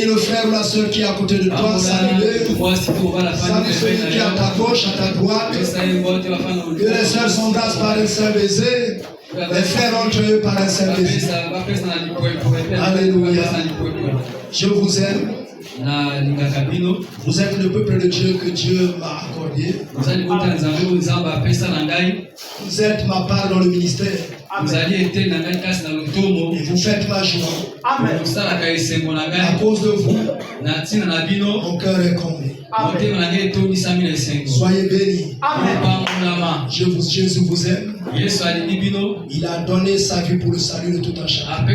Bénis le frère ou la soeur qui est à côté de toi. Salue-le. Salue celui qui est à ta gauche, à ta droite. Que les sœurs s'embrassent par un seul baiser. Les frères entre eux par un seul baiser. Alléluia. Je vous aime. Vous êtes le peuple de Dieu que Dieu m'a accordé. Vous êtes ma part dans le ministère. Et vous faites ma joie. Amen. À cause de vous, mon cœur est comblé. Soyez bénis. Amen. Jésus vous aime. Il a donné sa vie pour le salut de tout un chacun.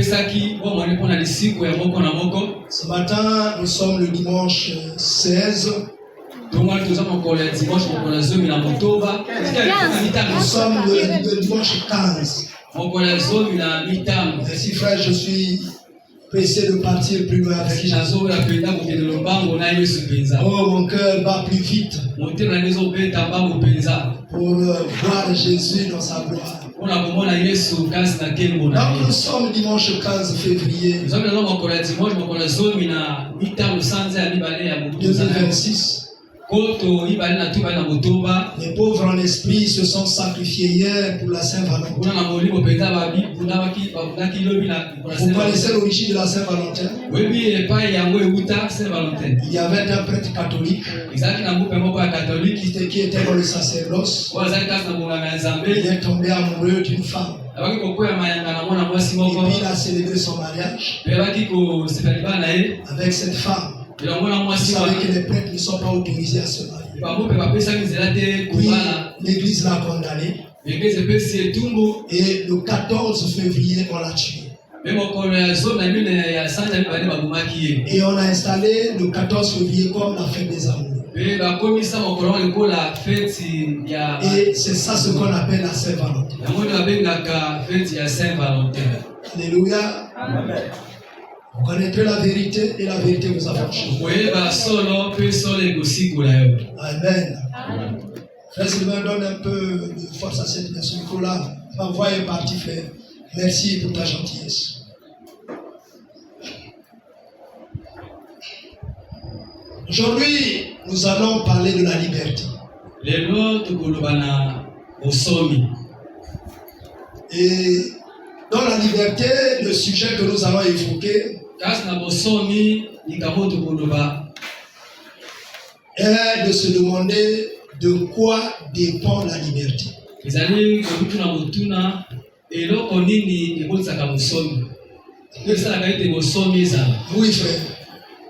Ce matin, nous sommes le dimanche 16. Nous sommes le dimanche 15. Merci frère, je suis pressé de partir plus loin avec vous. Oh, mon cœur bat plus vite pour voir Jésus dans sa gloire. Donc nous sommes dimanche 15 février 2026. Les pauvres en esprit se sont sacrifiés hier pour la Saint-Valentin. Vous connaissez l'origine de la Saint-Valentin? Il y avait un prêtre catholique qui était dans le sacerdoce. Il est tombé amoureux d'une femme. Et puis il a célébré son mariage avec cette femme. Vous savez que les prêtres ne sont pas autorisés à se marier. Puis l'église l'a condamné. Et le 14 février, on l'a tué. Et on a installé le 14 février comme la fête des amours. Et c'est ça ce qu'on appelle la Saint-Valentin. Alléluia. Amen. Vous connaîtrez la vérité et la vérité vous affranchira. Amen. Frère Sylvain, donne un peu de force à cette micro-là. Ma voix est partie, frère. Merci pour ta gentillesse. Aujourd'hui, nous allons parler de la liberté. Et dans la liberté, le sujet que nous allons évoquer est de se demander de quoi dépend la liberté. Oui, frère,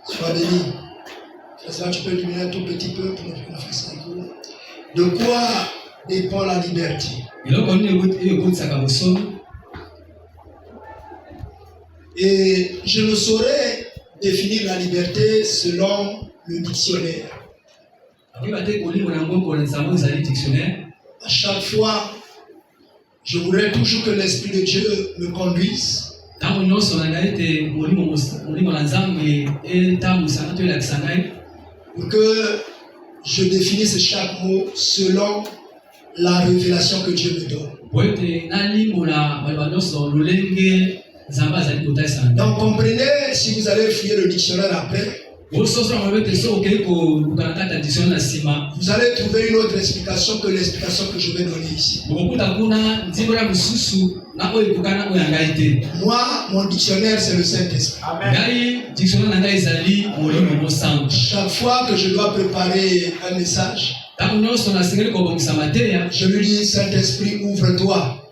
sois béni. Là, tu peux diminuer un tout petit peu pour la face. De quoi dépend la liberté? Et je ne saurais définir la liberté selon le dictionnaire. À chaque fois, je voudrais toujours que l'Esprit de Dieu me conduise. Pour que je définisse chaque mot selon la révélation que Dieu me donne. Donc comprenez, si vous allez fouiller le dictionnaire après, vous allez trouver une autre explication que l'explication que je vais donner ici. Moi, mon dictionnaire, c'est le Saint-Esprit. Chaque fois que je dois préparer un message, je lui dis, Saint-Esprit, ouvre-toi.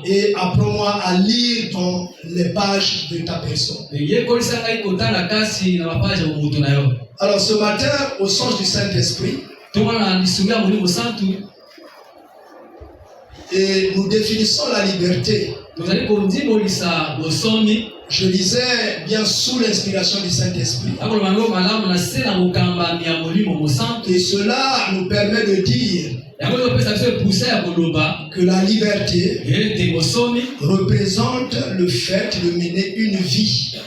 Et apprends-moi à lire dans les pages de ta personne. Alors ce matin, au sens du Saint-Esprit, et nous définissons la liberté. Je lisais bien sous l'inspiration du Saint-Esprit. Et cela nous permet de dire que la liberté représente le fait de mener une vie.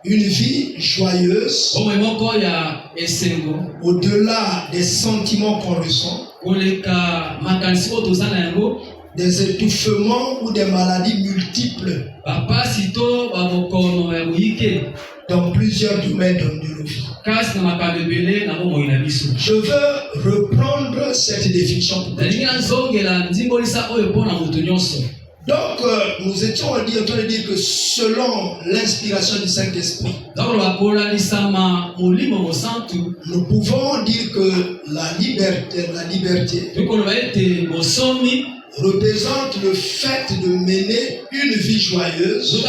Une vie joyeuse, au-delà des sentiments qu'on ressent, des étouffements ou des maladies multiples dans plusieurs domaines de nos vies. Je veux reprendre cette définition pour donc, nous étions en train de dire que selon l'inspiration du Saint-Esprit, nous pouvons dire que la liberté représente le fait de mener une vie joyeuse.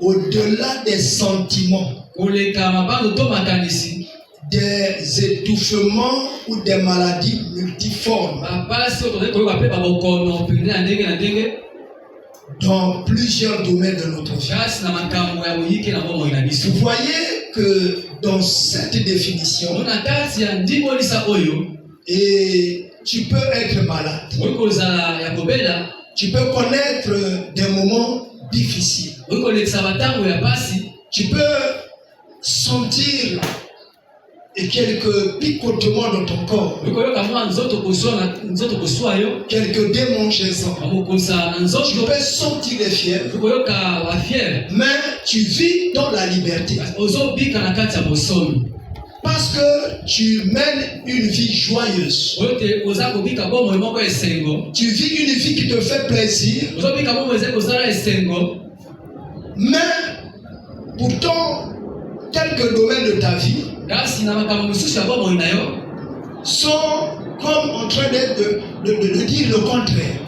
Au-delà des sentiments, des étouffements ou des maladies multiformes dans plusieurs domaines de notre vie. Vous voyez que dans cette définition, et tu peux être malade, tu peux connaître des moments difficiles, tu peux sentir quelques picotements dans ton corps, quelques démangeaisons, tu peux sentir les fièvres, mais tu vis dans la liberté parce que tu mènes une vie joyeuse, tu vis une vie qui te fait plaisir, mais pourtant quelques domaines de ta vie sont comme en train de dire le contraire.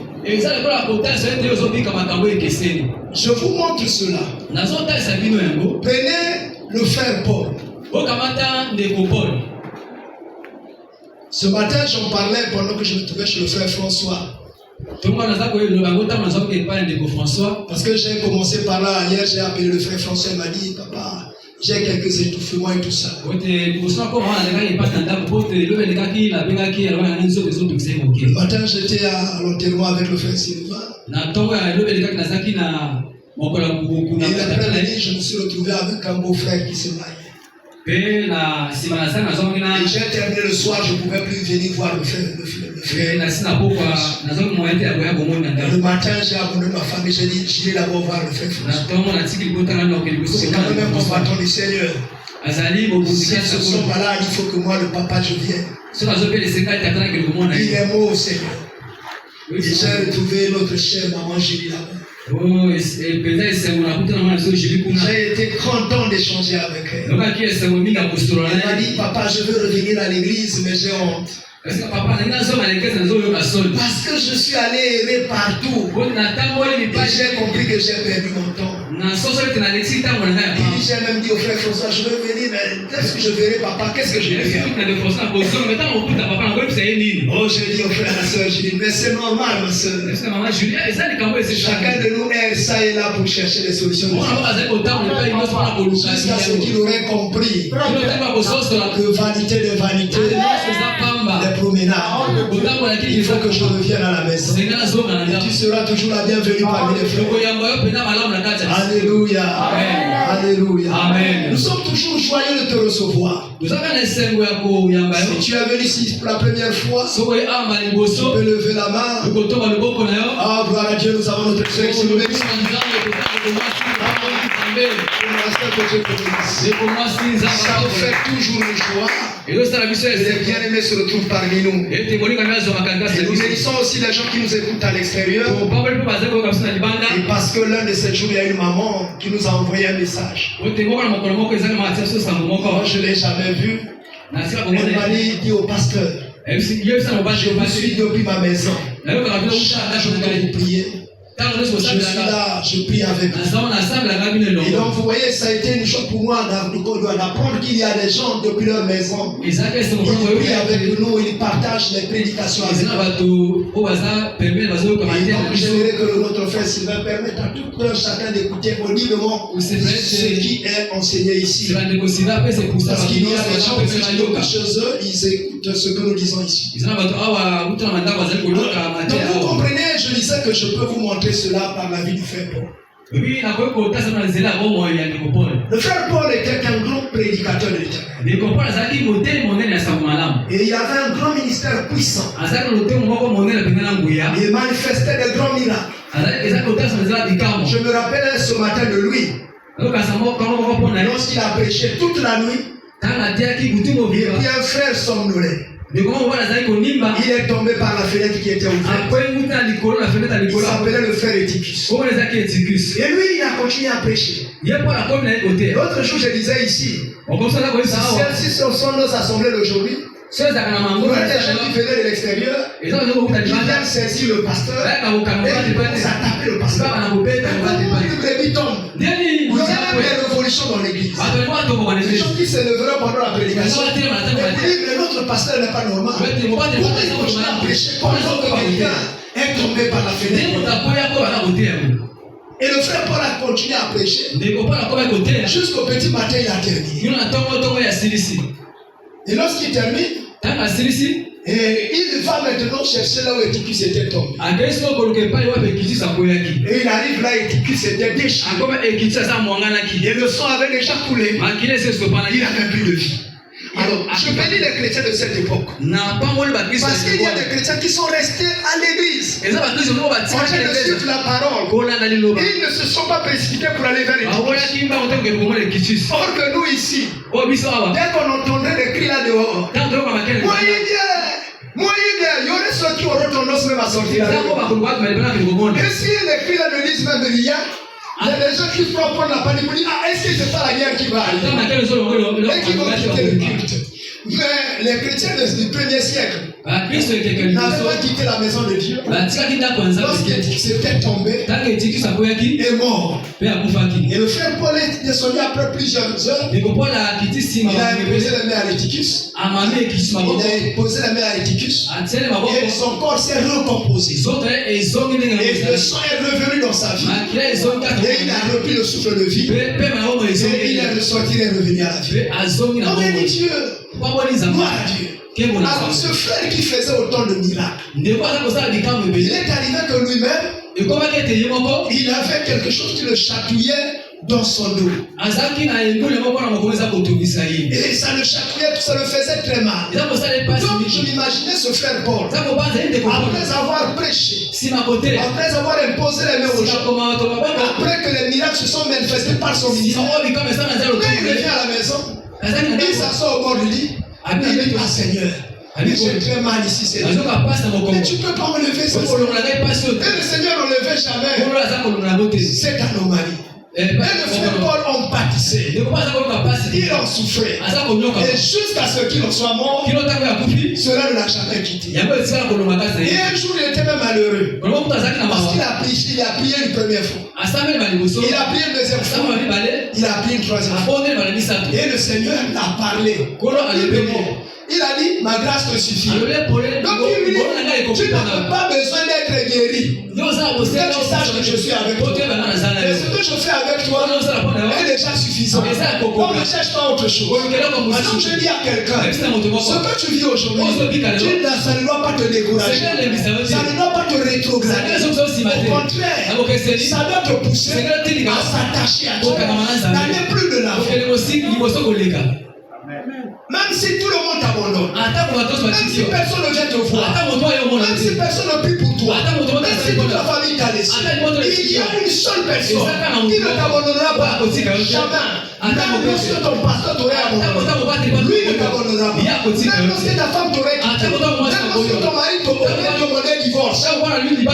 Je vous montre cela. Prenez le frère Paul. Ce matin, j'en parlais pendant que je me trouvais chez le frère François. Parce que j'ai commencé par là. Hier, j'ai appelé le frère François. Il m'a dit, papa, j'ai quelques étouffements et tout ça. Le matin, j'étais à l'enterrement avec le frère Sylvain. Et l'après-midi, je me suis retrouvé avec un beau frère qui se mariait. Et j'ai terminé le soir, je ne pouvais plus venir voir le frère. Le matin, j'ai abandonné ma famille, j'ai dit, je vais d'abord voir le frère. C'est quand même un combattant du Seigneur. Si ce sont malades, il faut que moi, le papa, je vienne. Il est mort au Seigneur. Et j'ai retrouvé notre chère maman Julie là-bas. J'ai été content d'échanger avec elle. Elle m'a dit, papa, je veux revenir à l'église, mais j'ai honte. Parce que je suis allé errer partout. Et j'ai compris que j'ai perdu mon temps. Et j'ai même dit au frère François, je veux venir, mais qu'est-ce que je verrai, papa? Qu'est-ce que je vais faire? Oh, j'ai dit au frère, la soeur, j'ai dit, mais c'est normal, ma soeur. Chacun de nous est ça et là pour chercher des solutions. Jusqu'à ce qu'il aurait compris que vanité de vanité, les promenades. Il faut que je revienne à la maison. Et tu seras toujours la bienvenue parmi les frères. Alléluia. Amen. Alléluia. Amen. Nous sommes toujours joyeux de te recevoir. Si tu es venu ici pour la première fois, tu peux lever la main. Ah, gloire à Dieu, nous avons notre frère qui nous bénit. Ça nous fait toujours une joie. Et les bien-aimés se retrouvent parmi nous. Et nous bénissons aussi les gens qui nous écoutent à l'extérieur. Et parce que l'un de ces jours, il y a une maman qui nous a envoyé un message. Moi, je ne l'ai jamais vu. Elle m'a dit au pasteur, je vous suis depuis ma maison. Chaque jour que vous priez, je suis là, je prie avec vous. Et donc vous voyez, ça a été une chose pour moi d'apprendre qu'il y a des gens depuis leur maison. Ils prient avec nous, ils partagent les prédications avec nous. Et donc j'aimerais que notre frère Sylvain permette à tout un chacun d'écouter audiblement ce qui est enseigné ici. Parce qu'il y a des gens qui chez eux, ils écoutent ce que nous disons ici. Donc vous comprenez, je disais que je peux vous montrer cela par la vie du frère Paul. Le frère Paul était un grand prédicateur de l'Éternel. Et il avait un grand ministère puissant. Il manifestait des grands miracles. Je me rappelle ce matin de lui. Lorsqu'il a prêché toute la nuit, et puis un frère somnolait. Il est tombé par la fenêtre qui était ouverte. Il s'appelait le frère Eutychus. Et lui, il a continué à prêcher. L'autre jour, je disais ici, si ce sont nos assemblées d'aujourd'hui, il y a des gens qui venaient de l'extérieur, ils viennent saisir le pasteur et ils commencent à taper le pasteur. Comment une brebis tombe? Il y aura même des révolutions dans l'église. Les gens qui se leveront pendant la prédication et disent notre pasteur n'est pas normal. Pourquoi il continue à prêcher quand quelqu'un est tombé par la fenêtre? Et le frère Paul a continué à prêcher. Jusqu'au petit matin, il a terminé. Et lorsqu'il termine, et il va maintenant chercher là où Eutychus était tombé. Et il arrive là, Eutychus était déchiré. Et le sang avait déjà coulé. Il n'avait plus de vie. Alors, je bénis les chrétiens de cette époque. Parce qu'il y a des chrétiens qui sont restés à l'église. En train de suivre la parole. Ils ne se sont pas précipités pour aller vers Eutychus. Or que nous ici, dès qu'on entendrait des cris là dehors, il y aurait ceux qui auraient tendance même à sortir. Et si les cris là ne disent même rien, il y a des gens qui vont prendre la panique pour dire est-ce que c'est pas la guerre qui va arriver? Et qui vont quitter le culte. Mais les chrétiens du premier siècle n'avaient pas quitté la maison de Dieu. Lorsqu'Eutychus était tombé et mort. Et le frère Paul est descendu après plusieurs heures. Il a imposé la main à Eutychus. Il a imposé la main à Eutychus. Et son corps s'est recomposé. Et le sang est revenu dans sa vie. Et il a repris le souffle de vie. Et il est ressorti et est revenu à la vie. On bénit Dieu. Gloire à Dieu. Alors ce frère qui faisait autant de miracles, il est arrivé que lui-même, il avait quelque chose qui le chatouillait dans son dos. Et ça le chatouillait, ça le faisait très mal. Donc je m'imaginais ce frère Paul, après avoir prêché, après avoir imposé les mains aux gens, après que les miracles se sont manifestés par son ministère, quand il revient à la maison, il s'assoit au bord du lit. Il dit Seigneur, j'ai très mal ici, Seigneur. Mais tu ne peux pas me lever, Seigneur. Et le Seigneur ne levait jamais cette anomalie. Et le frère Paul en pâtissait. Il en souffrait. Et jusqu'à ce qu'il en soit mort, cela ne l'a jamais quitté. Et un jour, il était même malheureux. Parce qu'il a prié une première fois. Il a prié une deuxième fois. Il a prié une troisième fois. Et le Seigneur l'a parlé. Il a dit, ma grâce te suffit. Donc il lui dit, tu n'as pas besoin d'être guéri. Que tu saches que je suis avec toi. Et ce que je fais avec toi est déjà suffisant. On ne cherche pas autre chose. Maintenant je dis à quelqu'un, ce que tu vis aujourd'hui, ça ne doit pas te décourager. Ça ne doit pas te rétrograder. Au contraire, ça doit te pousser à s'attacher à toi, d'aller plus de l'avant. Même si tout le monde t'abandonne, même si personne ne vient te voir, même si personne ne prie pour toi, même si toute la famille t'a laissé, il y a une seule personne qui ne t'abandonnera pas. Jamais. Même lorsque ton pasteur t'aurait abandonné, lui ne t'abandonnera pas. Même lorsque ta femme t'aurait quitté, même lorsque ton mari t'aurait demandé divorce, il y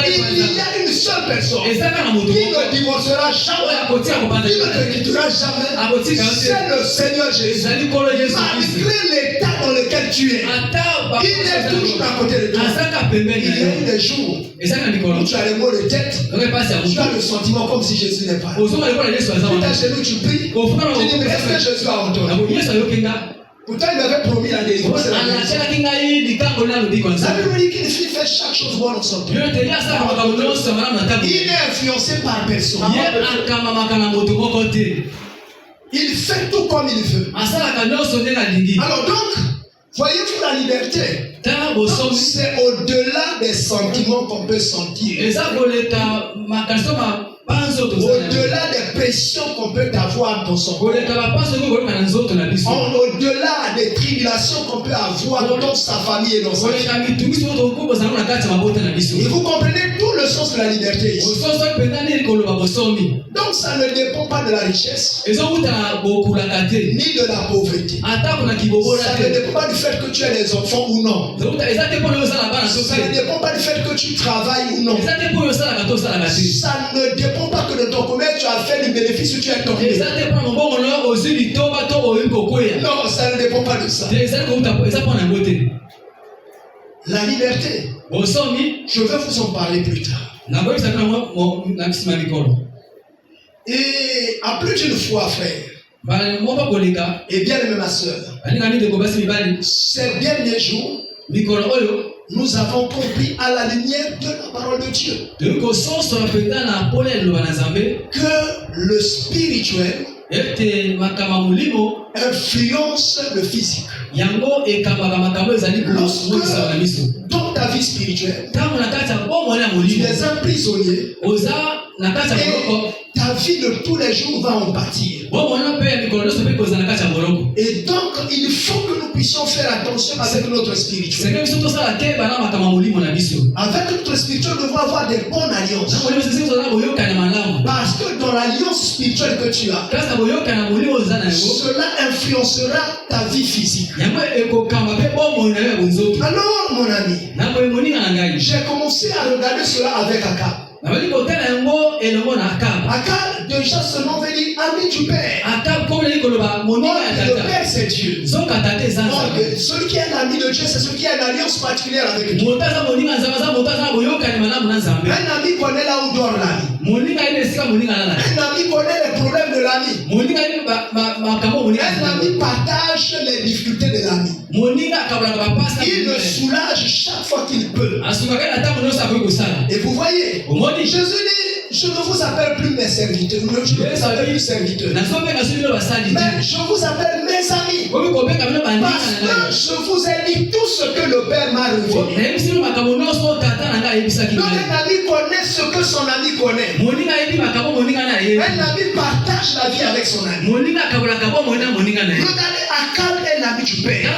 a une seule personne qui ne divorcera jamais, qui ne te quittera jamais. C'est le Seigneur Jésus. Malgré l'état dans lequel tu es, il est toujours à côté de toi. Il y a eu des jours où tu as les maux de tête, tu as le sentiment comme si Jésus n'est pas là. Tu t'as chez nous, tu pries, tu dis mais est-ce que Jésus a entendu? Pourtant il m'avait promis la délivrance. La Bible dit qu'il fait chaque chose bon dans son temps. Il est influencé par personne. Il fait tout comme il veut. Alors donc, voyez-vous la liberté? C'est au-delà des sentiments qu'on peut sentir. Au-delà des pressions qu'on peut avoir dans son corps. Au-delà des tribulations qu'on peut avoir dans sa famille et dans sa vie. Et vous comprenez tout le sens de la liberté ici. Donc ça ne dépend pas de la richesse, ni de la pauvreté. Ça ne dépend pas du fait que tu as des enfants ou non. Ça ne dépend pas du fait que tu travailles ou non. Ça ne dépend pas que de ton commerce tu as fait du bénéfice ou tu es tombé. Non, ça ne dépend pas de ça. La liberté, je vais vous en parler plus tard. Et à plus d'une fois, frère, et bien aimé ma soeur, ces derniers jours, nous avons compris à la lumière de la parole de Dieu que le spirituel influence le physique. Lorsque dans ta vie spirituelle, tu es un prisonnier et ta vie de tous les jours va en pâtir. Et donc, il faut que nous puissions faire attention avec notre spirituel. Avec notre spirituel, nous devons avoir des bonnes alliances. Parce que dans l'alliance spirituelle que tu as, cela influencera ta vie physique. Alors, mon ami, j'ai commencé à regarder cela avec Akab. Akab, déjà ce nom veut dire ami du Père. Le Père, c'est Dieu. Donc, celui qui est un ami de Dieu, c'est celui qui a une alliance particulière avec Dieu. Un ami connaît là où dort l'ami. Un ami connaît les problèmes de l'ami. Un ami partage les difficultés de l'ami. Il le soulage chaque fois qu'il peut. Et vous voyez, Jésus dit, je ne vous appelle plus mes serviteurs. Je ne vous appelle plus serviteurs. Mais je vous appelle mes amis. Parce que je vous ai dit tout ce que le Père m'a révélé. Donc un ami connaît ce que son ami connaît. Un ami partage la vie avec son ami. Regardez, Akab est l'ami du Père.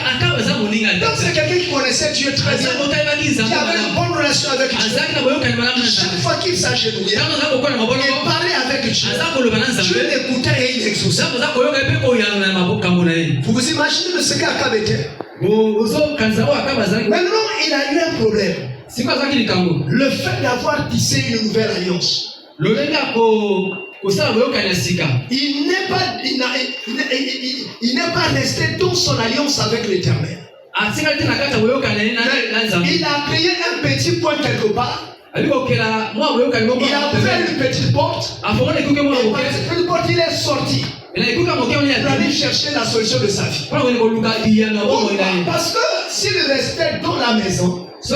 Donc c'est quelqu'un qui connaissait Dieu très bien, qui avait une bonne relation avec Dieu. Chaque fois qu'il s'agenouillait, il parlait avec Dieu. Dieu l'écoutait et il exauçait. Vous vous imaginez de ce qu'Akab était? Maintenant, il a eu un problème. Le fait d'avoir tissé une nouvelle alliance. Il n'est pas resté dans son alliance avec l'Éternel. Il a créé un petit point quelque part. Il a ouvert une petite porte. Et par cette petite porte, il est sorti. Il a allé chercher la solution de sa vie. Parce que s'il restait dans la maison, il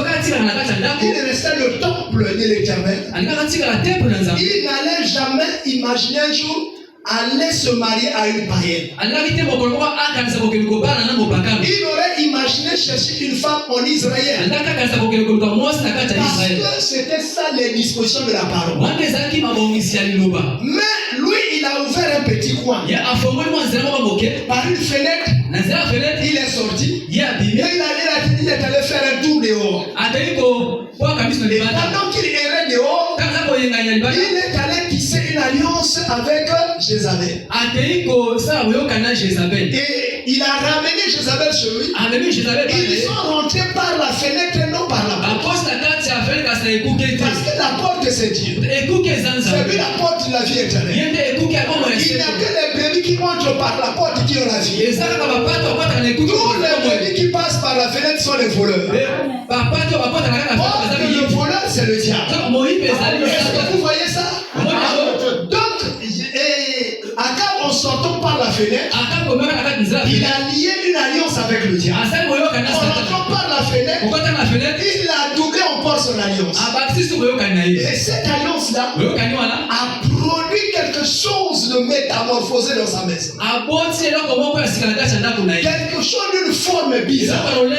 restait le temple de l'Éternel. Il n'allait jamais imaginer un jour aller se marier à une païenne. Il aurait imaginé chercher une femme en Israël. Parce que c'était ça les dispositions de la parole. Mais lui, il a ouvert un petit coin. Par une fenêtre, il est sorti. Et il est allé faire un tour dehors. Et pendant qu'il errait dehors, il est allé tisser une alliance avec Jézabel. Et il a ramené Jézabel chez lui. Ils sont rentrés par la fenêtre et non par la porte. Parce que la porte c'est Dieu. C'est lui la porte de la vie éternelle. Il n'y a que les brebis qui entrent par la porte qui ont la vie. Tous les brebis qui passent par la fenêtre sont les voleurs. Le voleur c'est le diable. Est-ce que vous voyez ça? Donc, Akab en sortant par la fenêtre, il a lié une alliance avec le diable. En entrant par la fenêtre, il a doublé encore son alliance. Et cette alliance-là a produit quelque chose de métamorphosé dans sa maison. Quelque chose d'une forme bizarre. Vous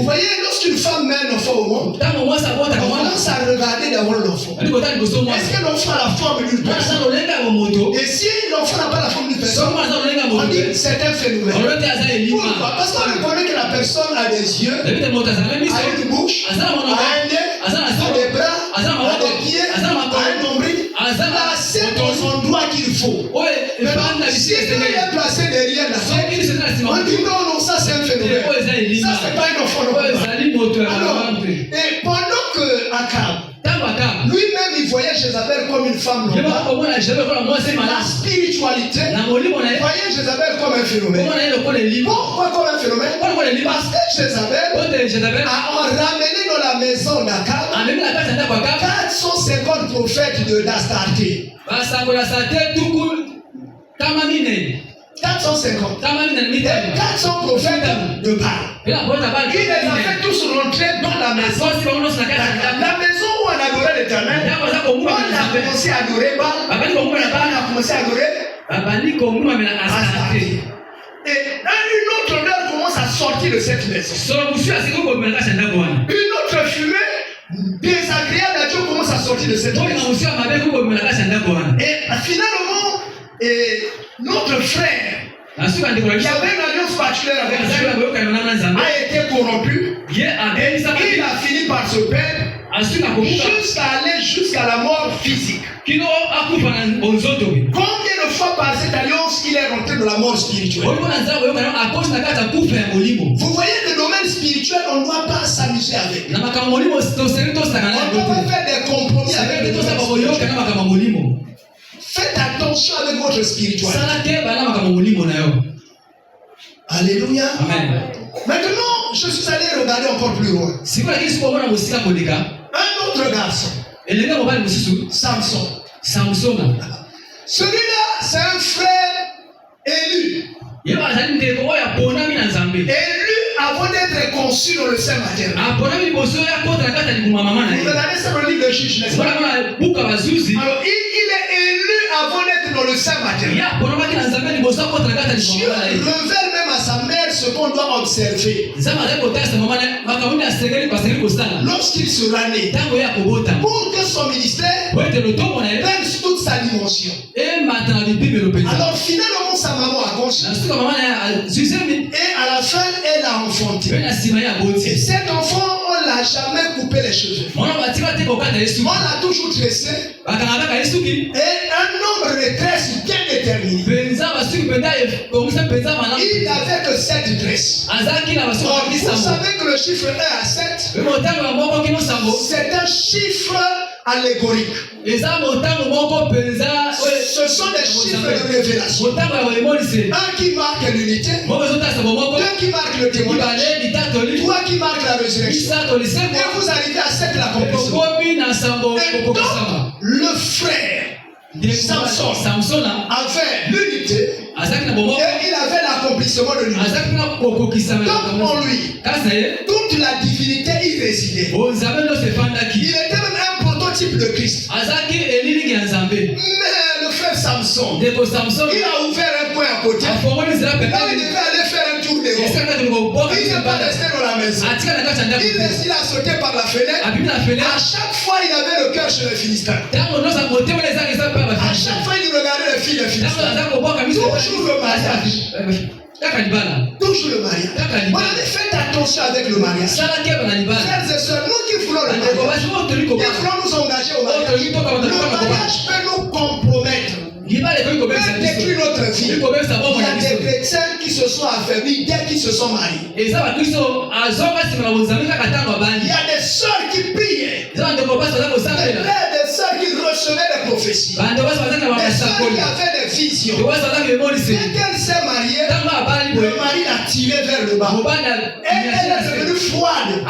voyez, lorsqu'une femme met un enfant au monde, on commence à regarder d'abord l'enfant. Est-ce que l'enfant a la forme d'une personne? Et si l'enfant n'a pas la forme d'une personne, on dit c'est un phénomène. Pourquoi? Parce qu'on reconnaît que la personne a des yeux, a une bouche, a un nez, a des bras, a des pieds, a un nombril, placé dans l'endroit qu'il faut. Maintenant, si il est placé derrière la tête, on dit non, ça c'est un phénomène. Ça c'est pas un enfant. Alors, et pendant que Akab, lui-même il voyait Jézabel comme une femme normale, la spiritualité voyait Jézabel comme un phénomène. Pourquoi comme un phénomène? Parce que Jézabel a ramené dans la maison d'Akab 450 prophètes d'Astarté. 450. 400 prophètes de Baal. Il les a fait tous rentrer dans la maison. La maison où on adorait l'Éternel. On a commencé à adorer Baal. On a commencé à adorer Astarté. Et une autre odeur commence à sortir de cette maison. Une autre fumée désagréable à Dieu commence à sortir de cette maison. Et finalement, notre frère, qui avait une alliance particulière avec Dieu, a été corrompu. Et il a fini par se perdre jusqu'à aller jusqu'à la mort physique. Combien de fois par cette alliance il est rentré dans la mort spirituelle? Vous voyez, le domaine spirituel, on ne doit pas s'amuser avec. On ne doit pas faire des compromis avec le domaine spirituel. Faites attention avec votre spiritualité. Alléluia. Amen. Maintenant, je suis allé regarder encore plus loin. Un autre garçon. Samson. Celui-là, c'est un frère élu. Élu avant d'être conçu dans le sein maternel. Vous regardez ça dans le livre de Juges, n'est-ce pas? Alors, il est élu avant d'être dans le sein maternel. Dieu révèle même à sa mère ce qu'on doit observer lorsqu'il sera né, pour que son ministère prenne toute sa dimension. Alors finalement sa maman a conçu, et à la fin elle a enfanté. Et cet enfant, on ne l'a jamais coupé les cheveux, on l'a toujours tressé, et un nombre de tresses bien déterminé. Il n'avait que 7 tresses. Or, vous savez que le chiffre 1 à 7, c'est un chiffre allégorique. Ce sont des chiffres de révélation. Un qui marque l'unité, deux qui marquent le témoignage, trois qui marquent la résurrection. Et vous arrivez à 7 l'accomplissement. Et donc, le frère Samson avait l'unité et il avait l'accomplissement de l'unité. Donc en lui, toute la divinité y résidait. Il était même un prototype de Christ. Mais le frère Samson, il a ouvert un coin à côté. Là il devait aller faire un tour dehors. Il n'est pas resté dans la maison. Il a sauté par la fenêtre. À chaque fois il avait le cœur chez les Philistins. À chaque fois il regardait les filles des Philistins. Toujours le mariage. Toujours le mariage. On a dit faites attention avec le mariage. Frères et sœurs, nous qui voulons le mariage, qui voulons nous engager au mariage, le mariage peut nous compromettre. Peut détruire notre vie. Il y a des chrétiens qui se sont affaiblis dès qu'ils se sont mariés. Il y a des sœurs qui priaient. Des frères, des sœurs qui recevaient des prophéties. Des sœurs qui avaient des visions. Dès qu'elle s'est mariée, le mari l'a tirée vers le bas. Et elle est devenue froide. Il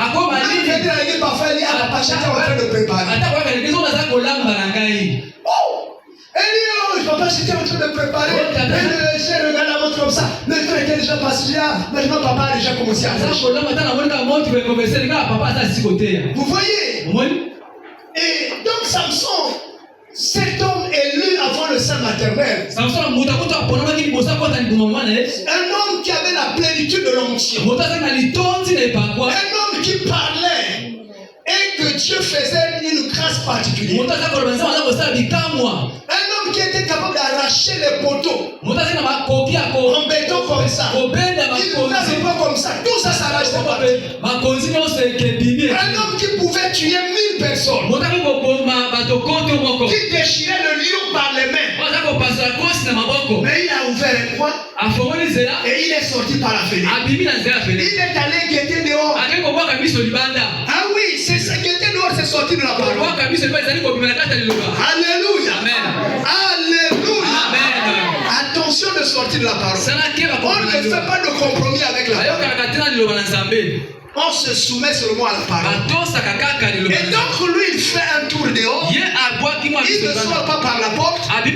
venait dans l'église parfois, il dit, ah papa, j'étais en train de préparer. Elle dit, oh, papa, j'étais en train de préparer. J'ai regardé la montre comme ça. Le temps était déjà passé là. Maintenant, papa a déjà commencé à faire. Vous voyez? Et donc, Samson, Cet homme élu avant le sein maternel. Un homme qui avait la plénitude de l'onction. Un homme qui parlait et que Dieu faisait une grâce particulière. Un homme qui était capable d'arracher les poteaux en béton comme ça. Il ne faisait pas comme ça. Tout ça s'arrache. Un homme qui pouvait tuer 1000 personnes. Qui déchirait le lion par les mains. Mais il a ouvert un coin. Et il est sorti par la fenêtre. Il est allé guetter dehors. Ah oui, c'est ça, guetter dehors, c'est sorti de la parole. Alléluia. Amen. Alléluia. Amen. Attention de sortir de la parole. On ne fait pas de compromis avec la parole. On se soumet seulement à la parole. Et donc lui, il fait un tour dehors. Il ne sort pas par la porte. Il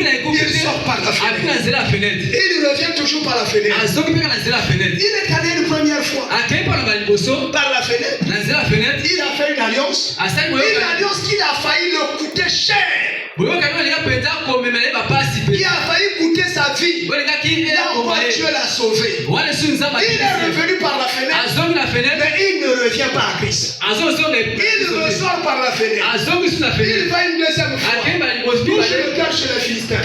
sort par la fenêtre. Il revient toujours par la fenêtre. Il est allé une première fois par la fenêtre. Il a fait une alliance. Une alliance qui a failli le coûter cher. Qui a failli coûter sa vie. Là encore Dieu l'a sauvé. Il est revenu par la fenêtre. Mais il ne revient pas à Christ. Il ressort par la fenêtre. Il va une deuxième fois. Touche le cœur chez les Philistins.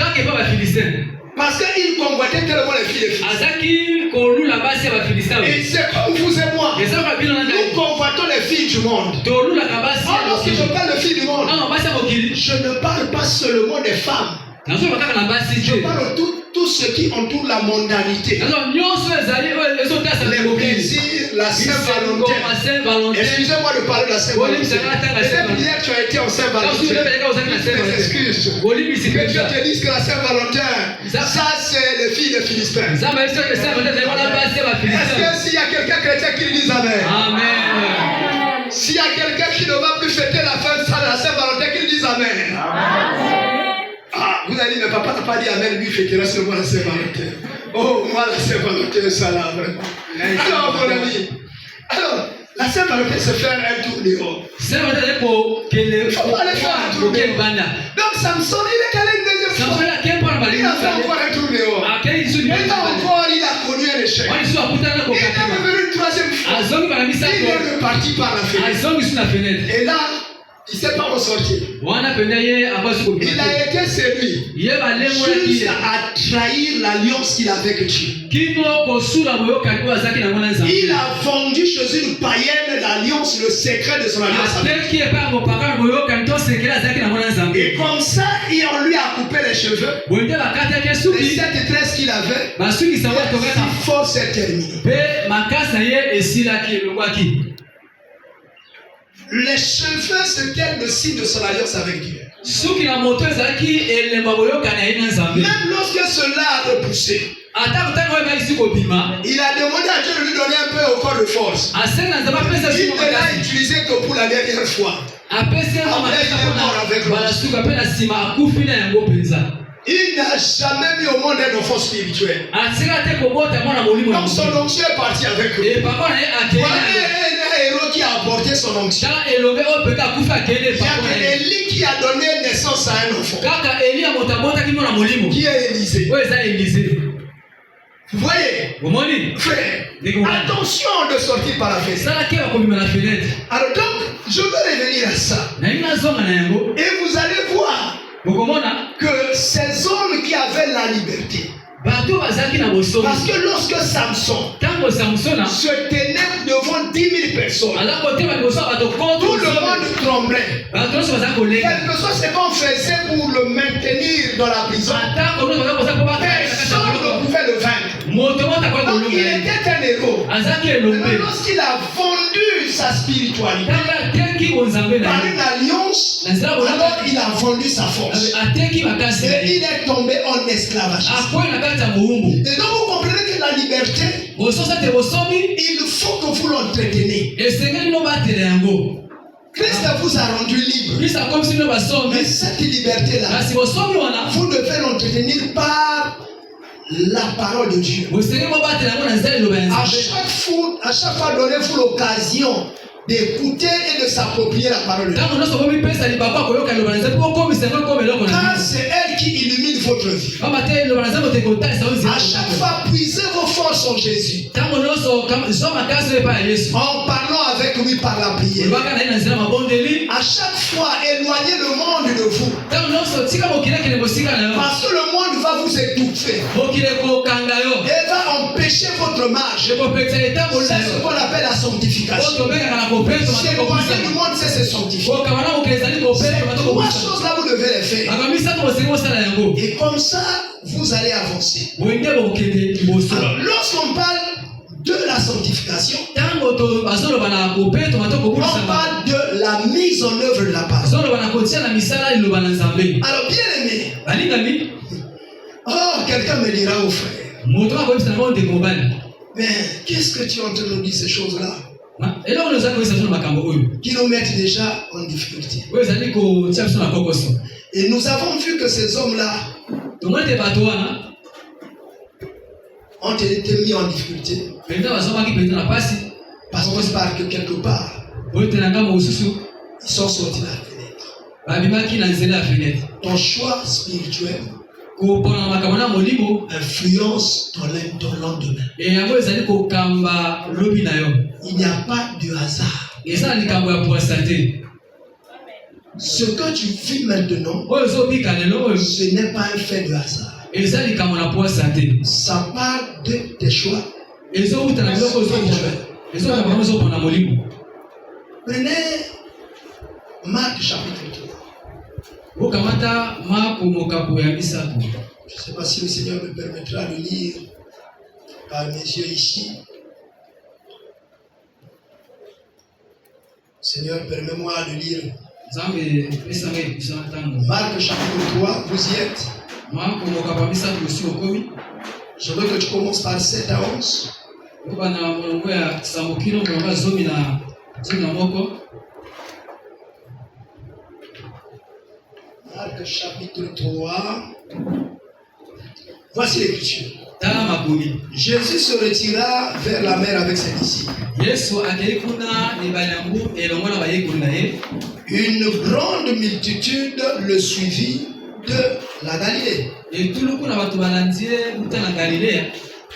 Parce qu'il convoitait tellement les filles des Philistins. Et c'est comme vous et moi. Nous convoitons les filles du monde. Lorsque je parle de filles du monde, je ne parle pas seulement des femmes. Je parle de tout ce qui entoure la mondanité. Les plaisirs, la Saint-Valentin. Excusez-moi de parler de la Saint-Valentin. Peut-être hier tu as été en Saint-Valentin. Excuse. Que Dieu te dise que la Saint-Valentin, ça c'est les filles des Philistins. Est-ce que s'il y a quelqu'un chrétien qui lui dise Amen? Amen. S'il y a quelqu'un qui ne va plus fêter la fin de la Saint-Valentin, qui lui dise Amen. Ah, vous allez dire, mais papa n'a pas dit Amen, lui fêtera seulement la Saint-Valentin. Oh, moi la Saint-Valentin, ça là. Alors, mon ami, la Saint-Valentin, c'est faire un tour dehors. Il faut aller faire un tour dehors. Donc, Samson, il est allé une deuxième fois. Il a fait encore un tour dehors. Et là encore, il a connu un échec. Il est revenu une troisième fois. Il est reparti par la fenêtre. Et là, il ne sait pas où sortir. Il a été séduit juste à trahir l'alliance qu'il avait avec Dieu. Il a vendu chez une païenne l'alliance, le secret de son alliance. Et comme ça, on lui a coupé les cheveux. Les 7 tresses qu'il avait, sa force est terminée. Les cheveux, c'était le signe de son alliance avec Dieu. Même lorsque cela a repoussé, il a demandé à Dieu de lui donner un peu encore de force. Il ne l'a utilisé que pour la dernière fois. Après, il est mort avec l'autre. Il n'a jamais mis au monde un enfant spirituel. Donc son onction est parti avec lui. Voilà un héros qui a apporté son onction. Il y a Élie qui a donné naissance à un enfant. Qui est Élisée. Vous voyez, frère, attention de sortir par la fenêtre. Alors donc, je veux revenir à ça. Et vous allez voir que ces hommes qui avaient la liberté, parce que lorsque Samson se tenait devant 10 000 personnes, tout le monde tremblait. Quelque chose c'est qu'on faisait pour le maintenir dans la prison. Personne ne pouvait le vaincre. Donc il était un héros. Mais lorsqu'il a vendu sa spiritualité par une alliance, alors il a vendu sa force. Et il est tombé en esclavage. Et donc vous comprenez que la liberté, il faut que vous l'entreteniez. Christ vous a rendu libre. Mais cette liberté-là, vous devez l'entretenir par la parole de Dieu. À chaque fois, donnez-vous l'occasion d'écouter et de s'approprier la parole de Dieu. Car c'est elle qui illumine votre vie. À chaque fois, puisez vos forces en Jésus. En parlant avec lui par la prière. À chaque fois, éloignez le monde de vous. Parce que le monde va vous étouffer. Et va empêcher votre marche. C'est ce qu'on appelle la sanctification. S'éloigner du monde, c'est se sanctifier. Ces trois choses-là, vous devez les faire. Et comme ça, vous allez avancer. Alors, lorsqu'on parle de la sanctification, on parle de la mise en œuvre de la parole. Alors, bien aimé, quelqu'un me dira au frère, mais qu'est-ce que tu es en train de nous dire ces choses-là qui nous mettent déjà en difficulté? Et nous avons vu que ces hommes-là ont été mis en difficulté parce que quelque part ils sont sortis de la fenêtre. Ton choix spirituel influence ton lendemain. Il n'y a pas de hasard. Ce que tu vis maintenant, ce n'est pas un fait de hasard. Ça part de tes choix. Prenez Marc chapitre 3. Je ne sais pas si le Seigneur me permettra de lire par mes yeux ici. Seigneur, permets-moi de lire. Marc chapitre 3, vous y êtes. Je veux que tu commences par 7 à 11. Marc chapitre 3. Voici l'écriture. Jésus se retira vers la mer avec ses disciples. Une grande multitude le suivit de la Galilée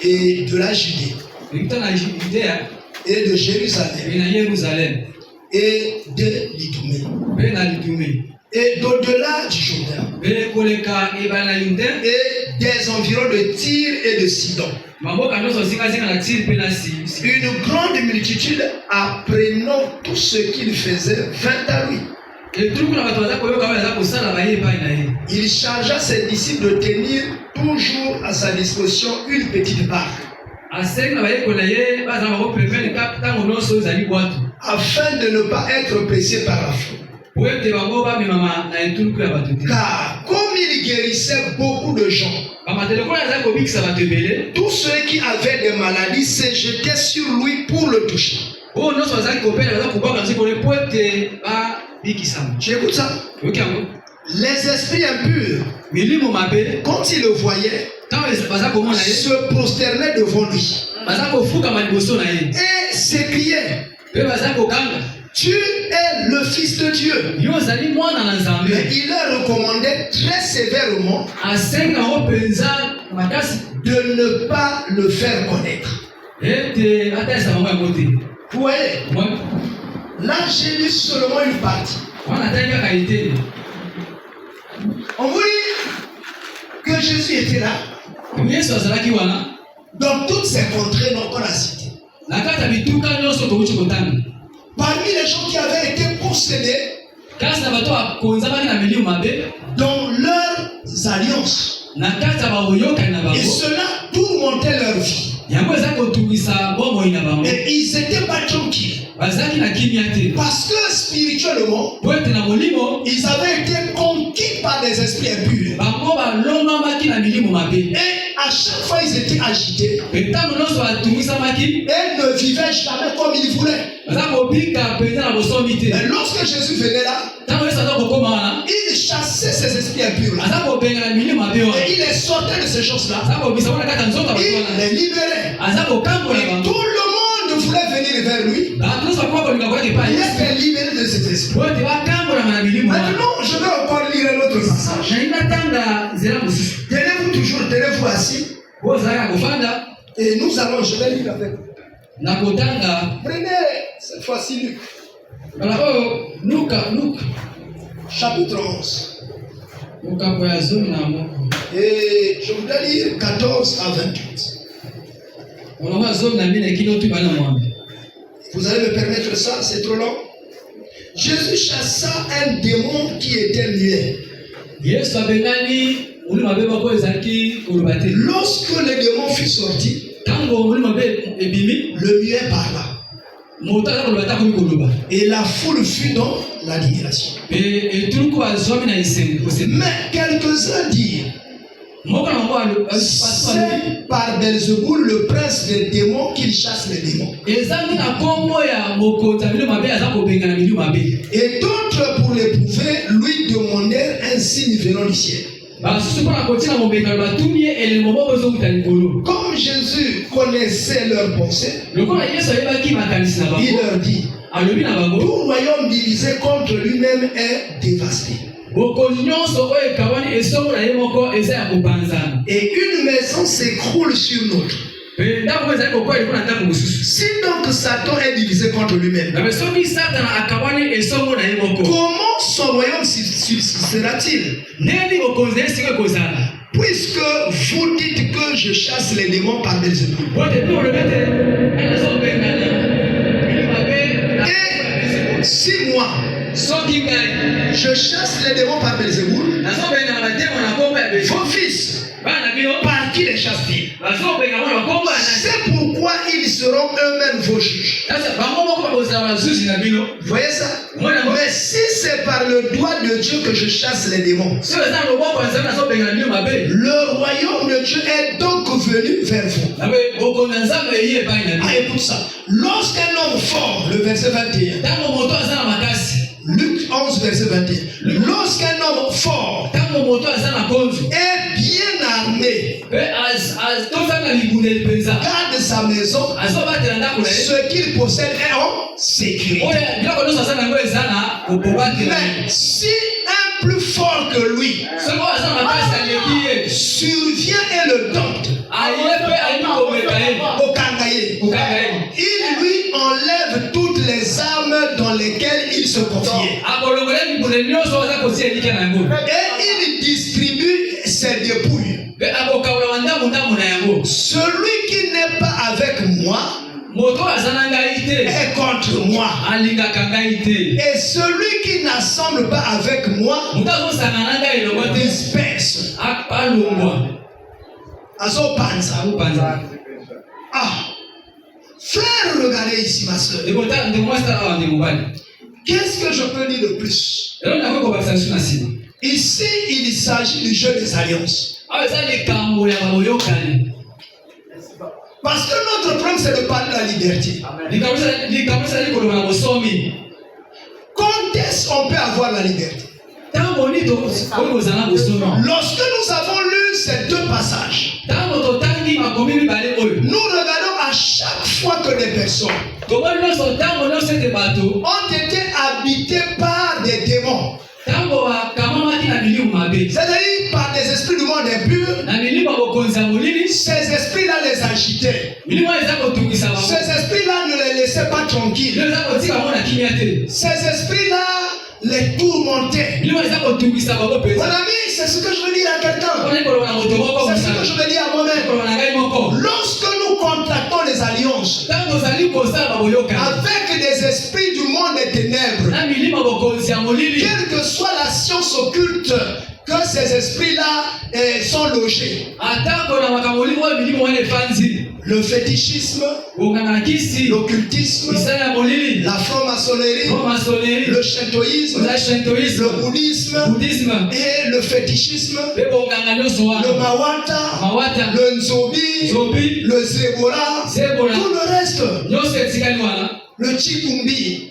et de la Judée et de Jérusalem et de l'Idumée et d'au-delà du Jourdain et des environs de Tyr et de Sidon. Une grande multitude apprenant tout ce qu'il faisait vint à lui. Il chargea ses disciples de tenir toujours à sa disposition une petite barque afin de ne pas être pressé par la foule. Car comme il guérissait beaucoup de gens, tous ceux qui avaient des maladies se jetaient sur lui pour le toucher. Tu écoutes ça? Les esprits impurs, quand ils le voyaient, se prosternaient devant lui et s'écriaient: tu es le Fils de Dieu. Mais il leur recommandait très sévèrement de ne pas le faire connaître. Vous voyez? Là, j'ai lu seulement une partie. On vous dit que Jésus était là dans toutes ces contrées qu'on a citées. Parmi les gens qui avaient été possédés dans leurs alliances, et cela tourmentait leur vie. Et ils n'étaient pas tranquilles. Parce que spirituellement, ils avaient été conquis par des esprits impurs. Et à chaque fois, ils étaient agités. Et ne vivaient jamais comme ils voulaient. Et lorsque Jésus venait là, il chassait ces esprits impurs là. Et il les sortait de ces choses-là. Il les libérait. Et tout le monde voulait venir vers lui. esprits. Maintenant, je vais encore lire un autre passage. Tenez-vous toujours, tenez-vous assis. Et nous allons, je vais lire avec vous. Prenez cette fois-ci Luc. Chapitre 11. Et je voudrais lire 14 à 28. Vous allez me permettre ça, c'est trop long. Jésus chassa un démon qui était muet. Lorsque le démon fut sorti, le muet parla. Et la foule fut dans l'admiration. Mais quelques-uns dirent, c'est par Belzéboul, le prince des démons, qu'il chasse les démons. Et d'autres, pour l'éprouver, lui demandèrent un signe venant du ciel. Comme Jésus connaissait leurs pensées, il leur dit, tout royaume divisé contre lui-même est dévasté. Et une maison s'écroule sur l'autre. Si donc Satan est divisé contre lui-même, comment son royaume subsistera-t-il? Puisque vous dites que je chasse les démons par Belzéboul. Et si moi, je chasse les démons par Belzéboul, vos fils, par qui les chassent-ils? C'est pourquoi ils seront eux-mêmes vos juges. Vous voyez ça? Mais si c'est par le doigt de Dieu que je chasse les démons, le royaume de Dieu est donc venu vers vous. Ah, écoute ça. Lorsqu'un homme fort, le verset 21, Luc 11, verset 21. Lorsqu'un homme fort est bien armé, garde sa maison, ce qu'il possède est en sécurité. Mais si un plus fort que lui survient et le dompte, il lui enlève toutes les armes dans lesquelles il se confiait. Et il distribue ses dépouilles. Celui qui n'est pas avec moi est contre moi. Et celui qui n'assemble pas avec moi disperse. Ah, frère, regardez ici, ma soeur. Qu'est-ce que je peux dire de plus? Ici, il s'agit du jeu des alliances. Parce que notre problème, c'est de parler de la liberté. Quand est-ce qu'on peut avoir la liberté? Lorsque nous avons lu ces deux passages, nous regardons à chaque fois que des personnes ont été habitées par des démons. C'est-à-dire par des esprits du monde impur. Ces esprits-là les agitaient. Ces esprits-là ne les laissaient pas tranquilles. Ces esprits-là les tourmentaient. Mon ami, c'est ce que je veux dire à quelqu'un. C'est ce que je veux dire à moi-même. Lorsque nous contractons les alliances avec des esprits du monde des ténèbres, quelle que soit la science occulte que ces esprits-là sont logés, le fétichisme, l'occultisme, la franc-maçonnerie, le shintoïsme, le bouddhisme et le fétichisme, le mawata, le nzobi, le zebora, tout le reste, le chikumbi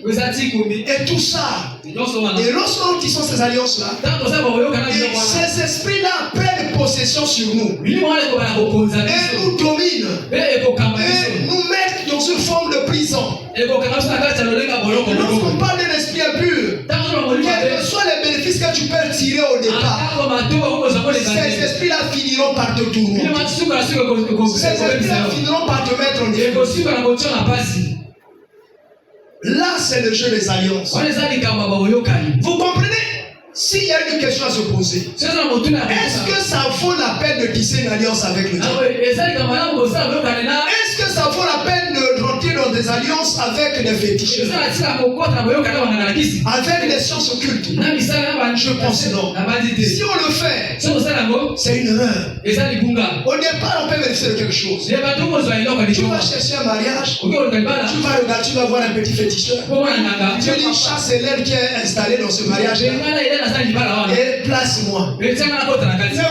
et tout ça. Et lorsqu'on tisse ces alliances-là, ces esprits-là prennent possession sur nous et nous dominent et nous mettent dans une forme de prison. Lorsqu'on parle d'un esprit impur, sacrifices que tu peux tirer au départ, ces esprits-là finiront par te tourner. Ces esprits-là finiront par te mettre en difficulté. Là, c'est le jeu des alliances. Vous comprenez? S'il y a une question à se poser, est-ce que ça vaut la peine de tisser une alliance avec le diable? Est-ce que ça vaut la peine de rentrer dans des alliances avec des fétiches, avec des sciences occultes? Je pense non. Si on le fait, c'est une erreur. Au départ, on peut vérifier quelque chose. Tu vas chercher un mariage, tu vas regarder, tu vas voir un petit féticheur. Tu dis, chasse Hélène qui est installée dans ce mariage. Et place-moi. Mais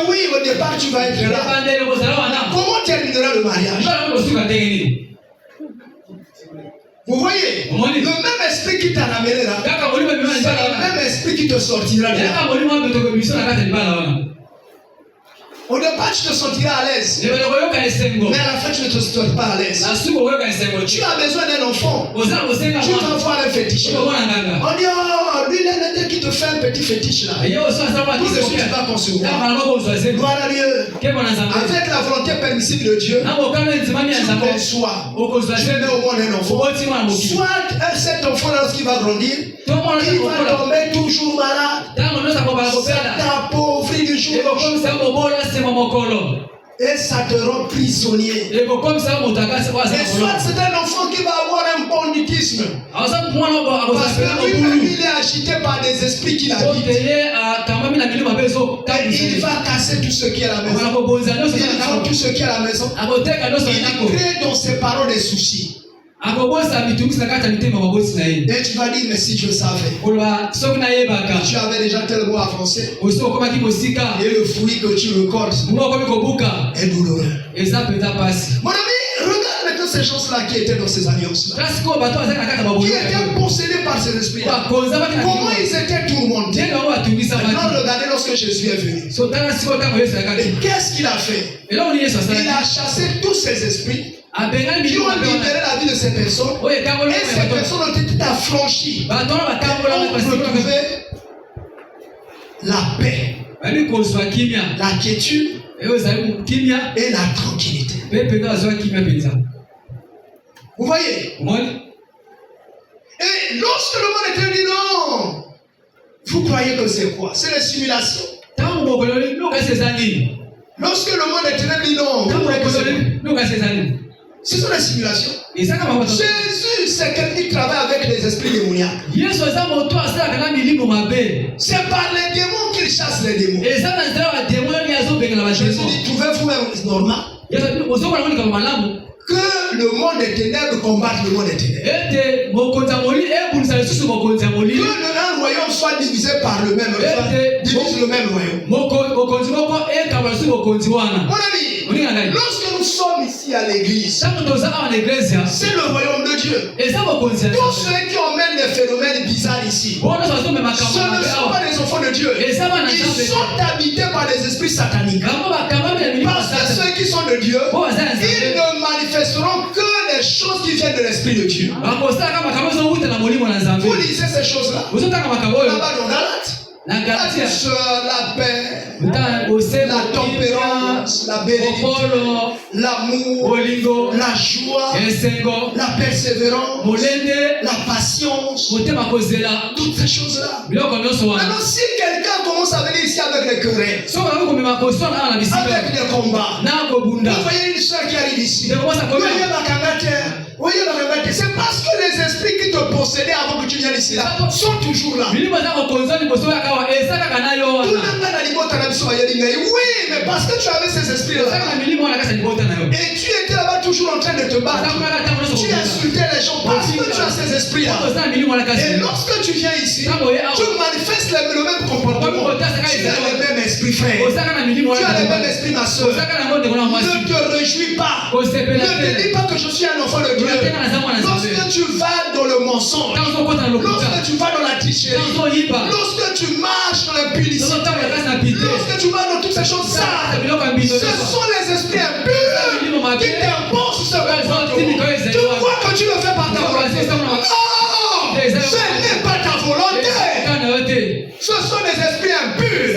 oui, au départ, tu vas être là. Comment terminera le mariage? Vous voyez, le même esprit qui t'a ramené là, c'est le même esprit qui te sortira là. Au départ, tu te sentiras à l'aise. Mais à la fin, tu ne te sens pas à l'aise. Tu as besoin d'un enfant. Tu vas voir un fétiche. On dit, oh, lui, il est qui te fait un petit fétiche là. Tout ce que tu vas concevoir. Gloire à Dieu. Avec la volonté permissible de Dieu, tu conçois. Tu mets au monde un enfant. Soit cet enfant là, lorsqu'il va grandir, il va tomber toujours malade. Ça t'appauvrit du jour au jour. Et ça te rend prisonnier. Et soit c'est un enfant qui va avoir un banditisme. Parce que lui, il est agité par des esprits qui l'habitent. Il va casser tout ce qui est à la maison. Il vend tout ce qui est à la maison. Il crée dans ses parents des soucis. Et tu vas dire, mais si je savais, tu avais déjà tellement avancé, et le fruit que tu recordes est douloureux. Mon ami, regarde maintenant ces gens-là qui étaient dans ces alliances-là, qui étaient possédés par ces esprits-là. Comment ils étaient tourmentés. Maintenant, regardez lorsque Jésus est venu. Et qu'est-ce qu'il a fait? Il a chassé tous ces esprits qui ont libéré la vie de ces personnes. Et ces personnes ont été affranchies. Ont retrouvé la paix, la quiétude et la tranquillité. Vous voyez? Et lorsque le monde était dit non, vous croyez que c'est quoi? C'est les simulations. Lorsque le monde était dit non, vous croyez que c'est quoi? Ce sont les simulations. Jésus, c'est quelqu'un qui travaille avec les esprits démoniaques. C'est par les démons qu'il chasse les démons. Jésus dit, trouvez-vous normal que le monde des ténèbres combatte le monde des ténèbres? Que le royaume soit divisé par le même royaume. Divise le même royaume. Mon ami, lorsque nous sommes ici à l'église, c'est le royaume de Dieu. Tous ceux qui emmènent des phénomènes bizarres ici, ce ne sont pas des enfants de Dieu. Ils sont habités par des esprits sataniques. Parce que ceux qui sont de Dieu, ils ne manifesteront que les choses qui viennent de l'esprit de Dieu. Vous lisez ces choses-là là-bas dans Galate. La paix, la tempérance, la bénédiction, l'amour, la joie, la persévérance, la patience, toutes ces choses-là. Maintenant, si quelqu'un commence à venir ici avec des querelles, avec des combats, vous voyez une soeur qui arrive ici, c'est parce que les esprits qui te possédaient avant que tu viennes ici là sont toujours là. Oui, mais parce que tu avais ces esprits là et tu étais là-bas toujours en train de te battre, tu insultais les gens parce que tu as ces esprits là. Et lorsque tu viens ici, tu manifestes le même comportement. Tu as le même esprit, frère. Tu as le même esprit, ma soeur. Ne te réjouis pas. Ne te dis pas que je suis un enfant de Dieu. Lorsque tu vas dans le mensonge, lorsque tu vas dans la tricherie, lorsque tu marches dans l'impudicité, lorsque tu vas dans toutes ces choses sales, ce sont les esprits impurs qui t'imposent ce comportement. Tu crois que tu le fais par ta volonté. Oh, ce n'est pas ta volonté. Ce sont des esprits impurs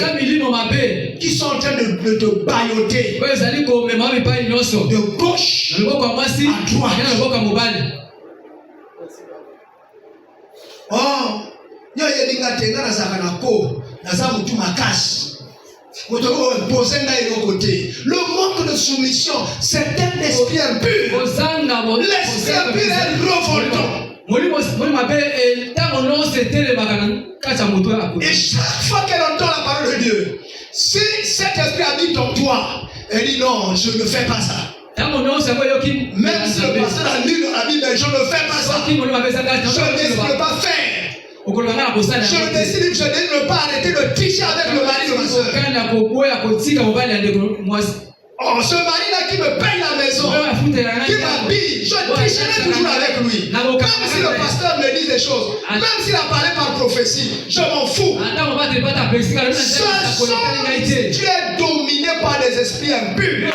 qui sont en train de te bailloter de gauche à droite. Oh, le manque de soumission, c'est un esprit impur. L'esprit impur est revoltant. Et chaque fois qu'elle entend la parole de Dieu, si cet esprit habite en toi, elle dit non, je ne fais pas ça. Même si le pasteur a lu dans la Bible, je ne fais pas ça. Je ne décide de ne pas faire. Je décide de ne pas arrêter de tricher avec le mari de ma soeur. Oh, ce mari-là qui me paye la maison, qui m'habille, je tricherai toujours avec lui. Même si le pasteur me dit des choses, même s'il a parlé par prophétie, je m'en fous. Tu es dominé par des esprits impurs.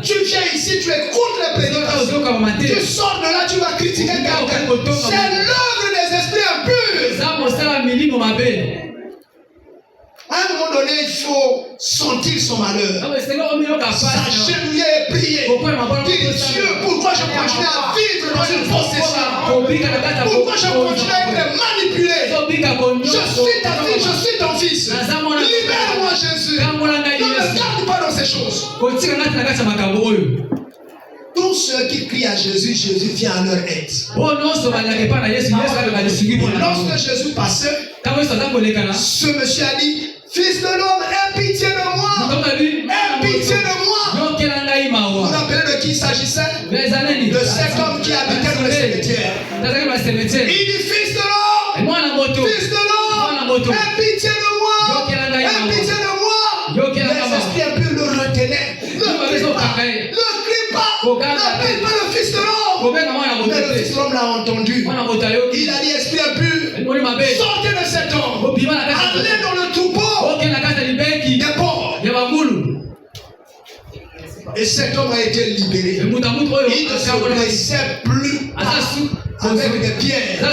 Tu viens ici, tu écoutes les prédications. Tu sors de là, tu vas critiquer quelqu'un. C'est l'œuvre des esprits impurs. À un moment donné, il faut sentir son malheur. S'agenouiller et prier. Dire Dieu, pourquoi je continue à vivre dans une possession? Pourquoi je continue à être manipulé? Je suis ta fille, je suis ton fils. Libère-moi, Jésus. Ne me garde pas dans ces choses. Tous ceux qui crient à Jésus, Jésus vient à leur aide. Lorsque Jésus passait, ce monsieur a dit, Fils de l'homme, aie pitié de moi. Aie pitié de moi. Vous vous rappelez de qui il s'agissait? De cet homme qui habitait dans le cimetière. Il dit, Fils de l'homme, Fils de l'homme, aie pitié de moi. Aie pitié de moi. Les esprits impurs le retenaient. Ne crie pas. N'appelle pas le Fils de l'homme. Mais le Fils de l'homme l'a entendu. Il a dit, esprit impur, sortez de cet homme. Allez dans le troupeau. Et cet homme a été libéré. Il ne se blessait plus avec des pierres. Il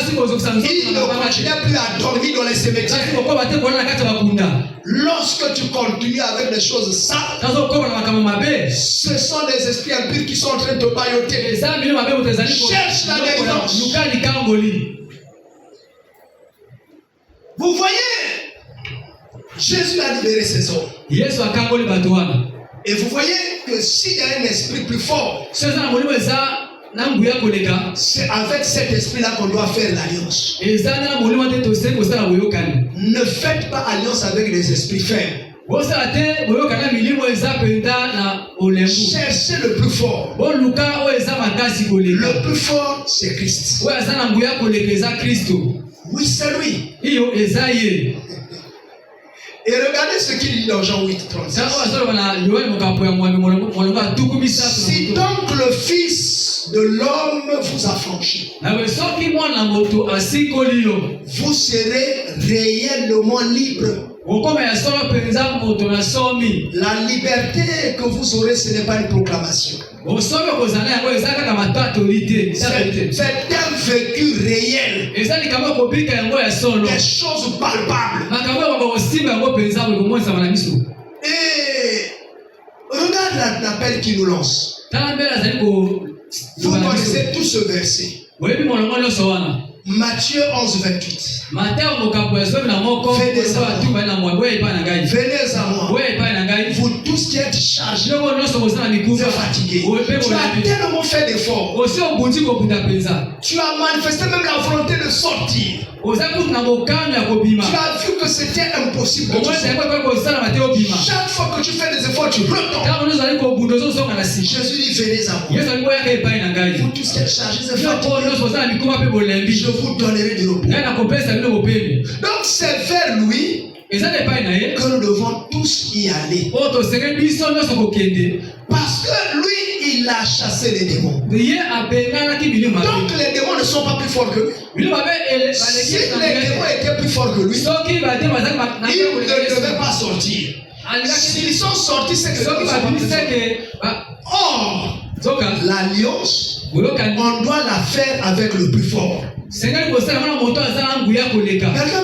ne continuait plus à dormir dans les cimetières. Lorsque tu continues avec des choses sales, ce sont des esprits impurs qui sont en train de te bailloter. Cherche la délivrance. Vous voyez, Jésus a libéré ses hommes. Et vous voyez que s'il y a un esprit plus fort, c'est avec cet esprit-là qu'on doit faire l'alliance. Ne faites pas alliance avec les esprits faibles. Cherchez le plus fort. Le plus fort, c'est Christ. Oui, c'est lui. Et regardez ce qu'il dit dans Jean 8, 36. Si donc le Fils de l'homme vous affranchit, vous serez réellement libre. La liberté que vous aurez, ce n'est pas une proclamation. C'est un vécu réel. Des choses palpables. Et regarde l'appel qu'il nous lance. Vous connaissez tout ce verset. Matthieu 11, 28. Venez à moi. Vous tous qui êtes chargés, vous êtes fatigués. Tu as tellement fait d'efforts. Tu as manifesté même la volonté de sortir. Tu as vu que c'était impossible. Chaque fois que tu fais des efforts, tu retombes. Jésus dit, venez à moi. Vous tous qui êtes chargés, vous êtes fatigués. Je vous donnerai du repos. Donc c'est vers lui que nous devons tous y aller. Parce que lui, il a chassé les démons. Donc les démons ne sont pas plus forts que lui. Si les démons étaient plus forts que lui, ils ne devaient pas sortir. S'ils sont sortis, c'est que les démons sont pas plus forts. Or, l'alliance on doit la faire avec le plus fort. Quelqu'un me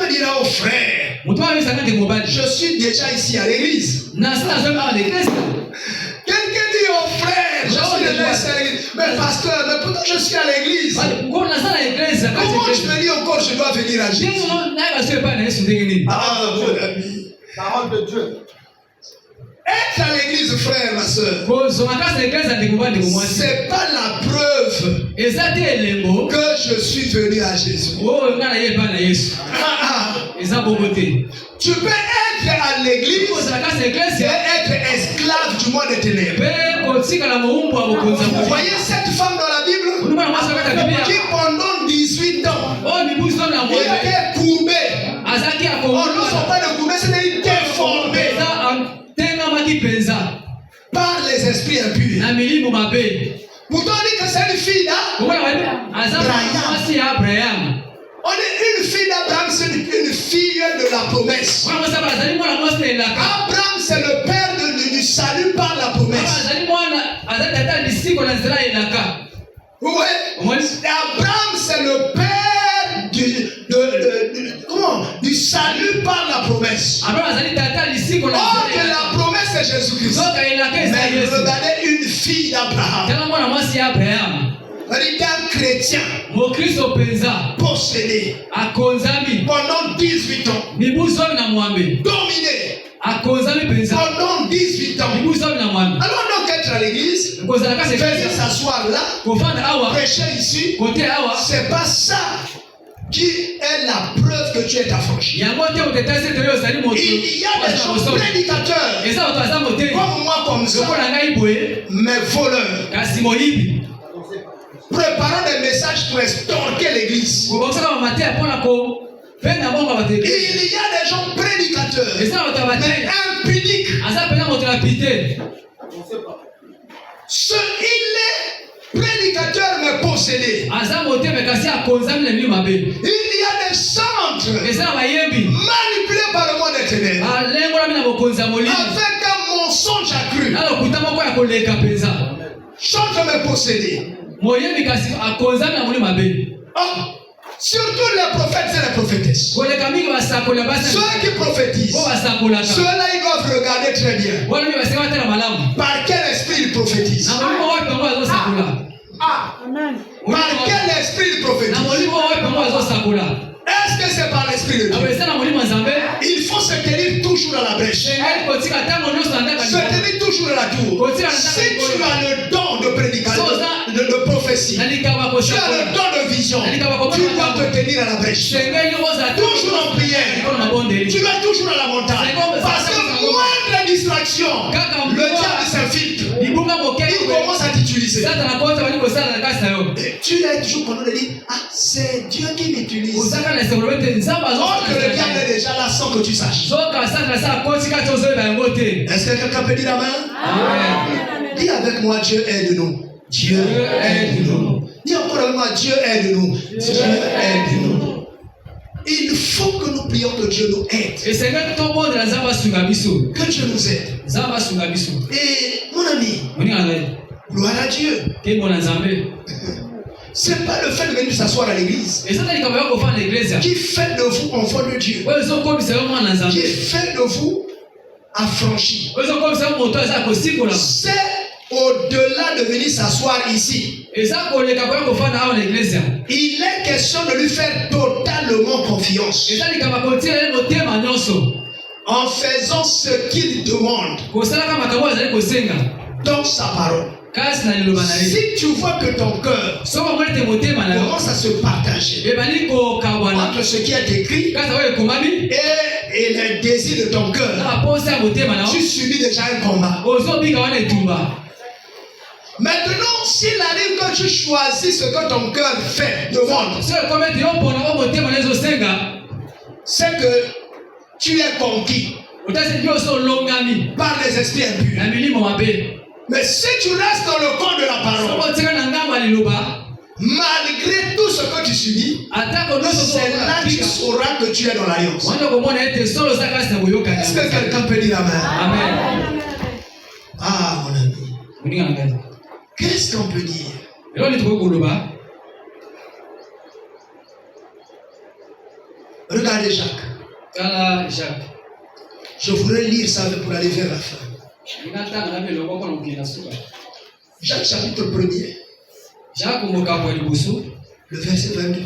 dira, oh frère, je suis déjà ici à l'église. Quelqu'un dit, oh frère, je suis déjà ici à l'église. Mais pasteur, mais pourtant je suis à l'église. Comment je me dis encore, je dois venir à Jésus? Ah, mon ami. Parole de Dieu. Être à l'église, frère, ma soeur, c'est pas la preuve que je suis venu à Jésus. Tu peux être à l'église et être esclave du monde des ténèbres. Vous voyez cette femme dans la Bible qui pendant 18 ans était courbée. Oh non, ce n'est pas de courbée, c'est une déformée par les esprits impurs. Pourtant on dit que c'est une fille d'Abraham. On est une fille d'Abraham, c'est une fille de la promesse. Abraham, c'est le père du salut par la promesse. Vous voyez? Abraham, c'est le père du salut par la promesse. Or que la promesse c'est Jésus-Christ. Mais regardez une fille d'Abraham. Un chrétien possédé pendant 18 ans, dominé pendant 18 ans. Alors donc être à l'église, venir s'asseoir là, prêcher ici, c'est pas ça qui est la preuve que tu es affranchi. Il y a des gens prédicateurs comme moi, comme ça, mais voleurs, préparant des messages pour estorquer l'église. Il y a des gens prédicateurs, mais impudiques. Il est prédicateur mais possédé. Il y a des centres manipulés par le monde des ténèbres avec un mensonge accru. Centre mais possédé. Surtout les prophètes et les prophétesses. Ceux qui prophétisent, ceux-là ils doivent regarder très bien. Par quel esprit ils prophétisent? Par quel esprit ils prophétisent? Est-ce que c'est par l'esprit de Dieu? Il faut se tenir toujours à la brèche. Se tenir toujours à la tour. Si tu as le don de prédication, de prophétie, tu as le don de vision, tu dois te tenir à la brèche. Toujours en prière. Tu vas toujours à la montagne. Parce que moindre distraction, le diable s'infiltre. Il commence à t'utiliser. Tu es toujours content de dire, ah, c'est Dieu qui m'utilise. Or que le diable est déjà là sans que tu saches. Est-ce que quelqu'un peut dire amen? Amen. Dis avec moi, Dieu aide-nous. Dieu aide-nous. Dis encore avec moi, Dieu aide-nous. Dieu aide-nous. Il faut que nous prions que Dieu nous aide. Que Dieu nous aide. Et mon ami, gloire à Dieu. Ce n'est pas le fait de venir s'asseoir à l'église qui fait de vous enfant de Dieu, qui fait de vous affranchi. C'est au-delà de venir s'asseoir ici. Il est question de lui faire totalement confiance en faisant ce qu'il demande dans sa parole. Si tu vois que ton cœur commence à se partager entre ce qui est écrit et les désirs de ton cœur, tu subis déjà un combat. Maintenant, s'il arrive que tu choisis ce que ton cœur fait, demande, c'est que tu es conquis par les esprits impurs. Mais si tu restes dans le camp de la parole, malgré tout ce que tu subis, c'est là que tu sauras que tu es dans l'alliance. Est-ce que quelqu'un peut dire amen? Amen. Ah, mon ami. Qu'est-ce qu'on peut dire? Regardez Jacques. Je voudrais lire ça pour aller vers la fin. Jacques chapitre 1er. Le verset 22.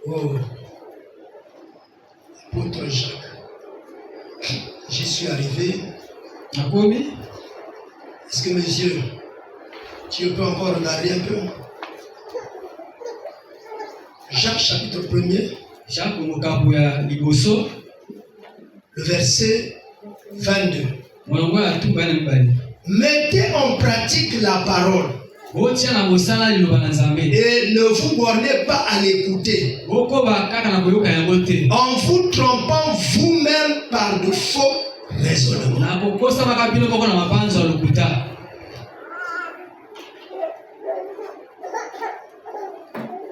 Oh. Apôtre Jacques. J'y suis arrivé. Est-ce que mes yeux, tu peux encore regarder un peu? Jacques chapitre 1er. Le verset 22. Mettez en pratique la parole. Et ne vous bornez pas à l'écouter, en vous trompant vous-même par de faux raisonnements.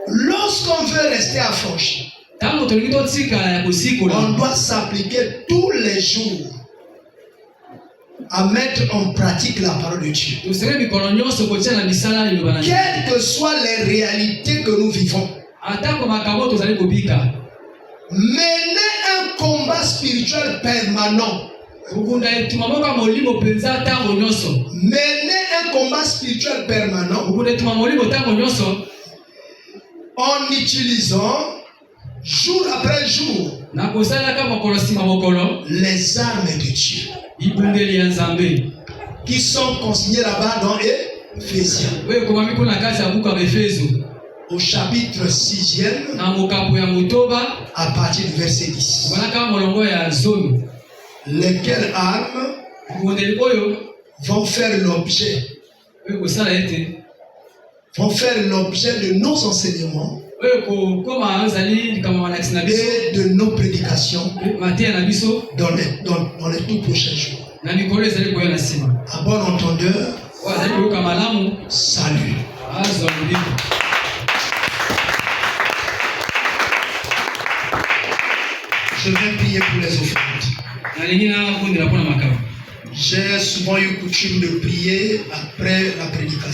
Lorsqu'on veut rester affranchi, on doit s'appliquer tous les jours à mettre en pratique la parole de Dieu. Quelles que soient les réalités que nous vivons, mener un combat spirituel permanent. Mener un combat spirituel permanent en utilisant jour après jour les armes de Dieu qui sont consignées là-bas dans Éphésiens. Au chapitre 6e, à partir du verset 10. Lesquelles armes vont faire l'objet de nos enseignements et de nos prédications dans les tout prochains jours. À bon entendeur, salut. Je vais prier pour les offrandes. J'ai souvent eu coutume de prier après la prédication.